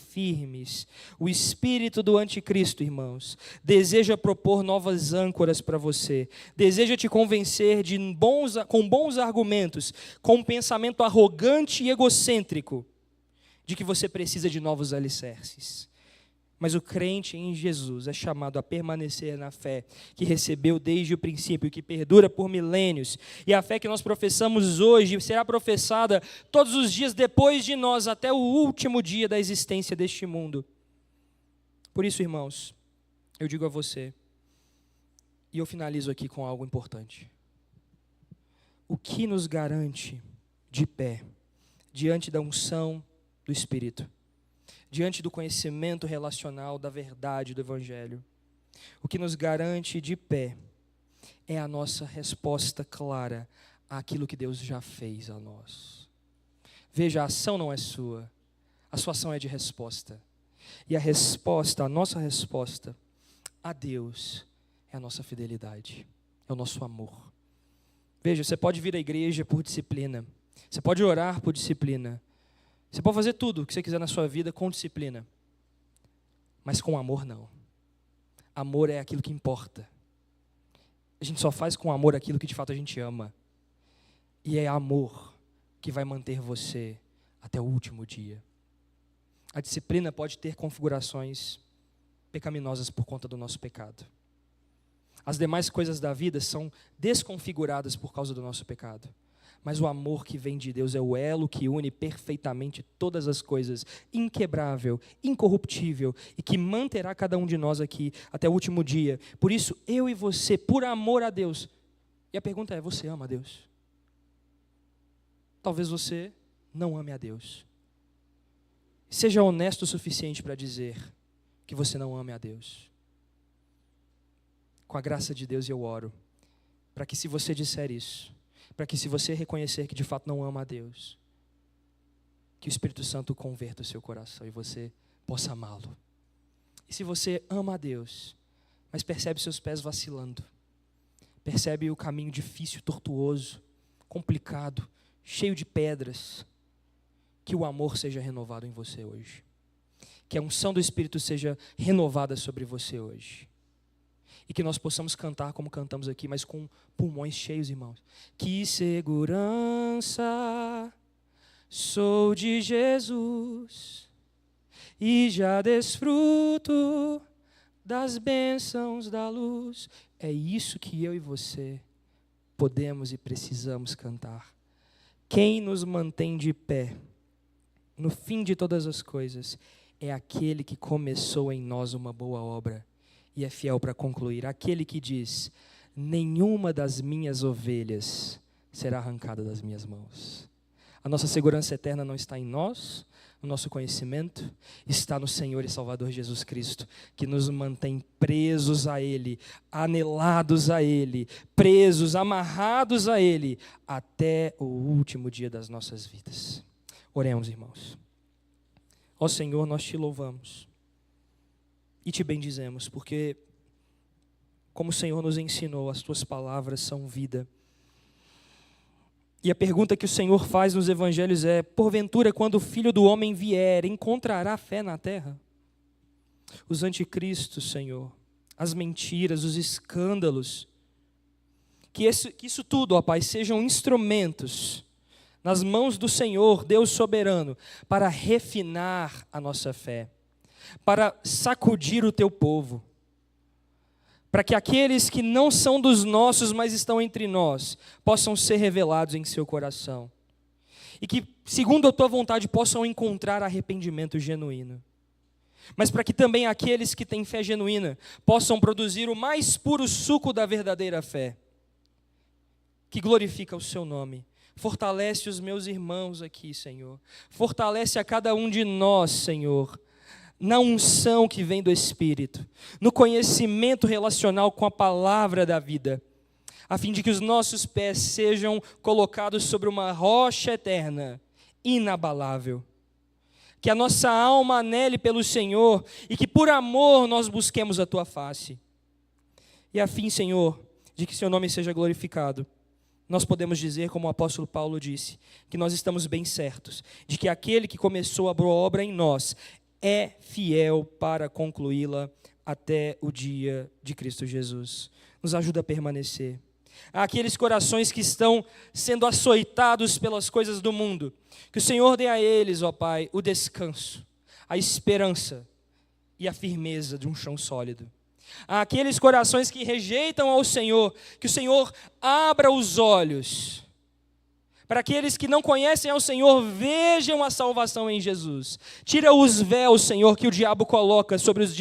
firmes. O espírito do anticristo, irmãos, deseja propor novas âncoras para você, deseja te convencer com bons argumentos, com um pensamento arrogante e egocêntrico, de que você precisa de novos alicerces. Mas o crente em Jesus é chamado a permanecer na fé que recebeu desde o princípio, que perdura por milênios. E a fé que nós professamos hoje será professada todos os dias depois de nós, até o último dia da existência deste mundo. Por isso, irmãos, eu digo a você, e eu finalizo aqui com algo importante. o que nos garante de pé diante da unção do Espírito, diante do conhecimento relacional da verdade do Evangelho? O que nos garante de pé é a nossa resposta clara àquilo que Deus já fez a nós. Veja, a ação não é sua, a sua ação é de resposta. E a resposta, a nossa resposta a Deus é a nossa fidelidade, é o nosso amor. Veja, você pode vir à igreja por disciplina, você pode orar por disciplina, você pode fazer tudo o que você quiser na sua vida com disciplina, mas com amor não. Amor é aquilo que importa. A gente só faz com amor aquilo que de fato a gente ama. E é amor que vai manter você até o último dia. A disciplina pode ter configurações pecaminosas por conta do nosso pecado. As demais coisas da vida são desconfiguradas por causa do nosso pecado. Mas o amor que vem de Deus é o elo que une perfeitamente todas as coisas, inquebrável, incorruptível, e que manterá cada um de nós aqui até o último dia. Por isso, eu e você, por amor a Deus. E a pergunta é, você ama a Deus? Talvez você não ame a Deus. Seja honesto o suficiente para dizer que você não ame a Deus. Com a graça de Deus eu oro, para que se você disser isso, para que se você reconhecer que de fato não ama a Deus, que o Espírito Santo converta o seu coração e você possa amá-lo. E se você ama a Deus, mas percebe seus pés vacilando, percebe o caminho difícil, tortuoso, complicado, cheio de pedras, que o amor seja renovado em você hoje. Que a unção do Espírito seja renovada sobre você hoje. E que nós possamos cantar como cantamos aqui, mas com pulmões cheios, irmãos. Que segurança sou de Jesus e já desfruto das bênçãos da luz. É isso que eu e você podemos e precisamos cantar. Quem nos mantém de pé no fim de todas as coisas é aquele que começou em nós uma boa obra e é fiel para concluir. Aquele que diz, nenhuma das minhas ovelhas será arrancada das minhas mãos. A nossa segurança eterna não está em nós, no nosso conhecimento, está no Senhor e Salvador Jesus Cristo, que nos mantém presos a Ele, anelados a Ele, presos, amarrados a Ele, até o último dia das nossas vidas. Oremos, irmãos. Ó Senhor, nós te louvamos e te bendizemos, porque, como o Senhor nos ensinou, as tuas palavras são vida. E a pergunta que o Senhor faz nos evangelhos é, porventura, quando o Filho do Homem vier, encontrará fé na terra? Os anticristos, Senhor, as mentiras, os escândalos, que isso tudo, ó Pai, sejam instrumentos nas mãos do Senhor, Deus soberano, para refinar a nossa fé, para sacudir o teu povo, para que aqueles que não são dos nossos, mas estão entre nós, possam ser revelados em seu coração. E que, segundo a tua vontade, possam encontrar arrependimento genuíno. Mas para que também aqueles que têm fé genuína possam produzir o mais puro suco da verdadeira fé, que glorifica o seu nome. Fortalece os meus irmãos aqui, Senhor. Fortalece a cada um de nós, Senhor, na unção que vem do Espírito, no conhecimento relacional com a palavra da vida, a fim de que os nossos pés sejam colocados sobre uma rocha eterna, inabalável. Que a nossa alma anele pelo Senhor e que por amor nós busquemos a tua face. E a fim, Senhor, de que seu nome seja glorificado, nós podemos dizer, como o apóstolo Paulo disse, que nós estamos bem certos de que aquele que começou a boa obra em nós é fiel para concluí-la até o dia de Cristo Jesus. Nos ajuda a permanecer. Há aqueles corações que estão sendo açoitados pelas coisas do mundo, que o Senhor dê a eles, ó Pai, o descanso, a esperança e a firmeza de um chão sólido. Há aqueles corações que rejeitam ao Senhor, que o Senhor abra os olhos, para aqueles que não conhecem ao Senhor, vejam a salvação em Jesus. Tira os véus, Senhor, que o diabo coloca sobre os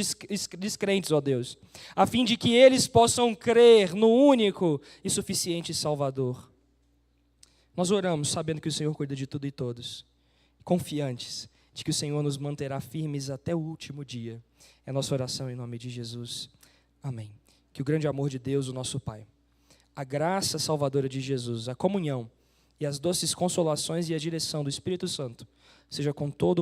descrentes, ó Deus, a fim de que eles possam crer no único e suficiente Salvador. Nós oramos sabendo que o Senhor cuida de tudo e todos, confiantes de que o Senhor nos manterá firmes até o último dia. É a nossa oração em nome de Jesus. Amém. Que o grande amor de Deus, o nosso Pai, a graça salvadora de Jesus, a comunhão e as doces consolações e a direção do Espírito Santo seja com todo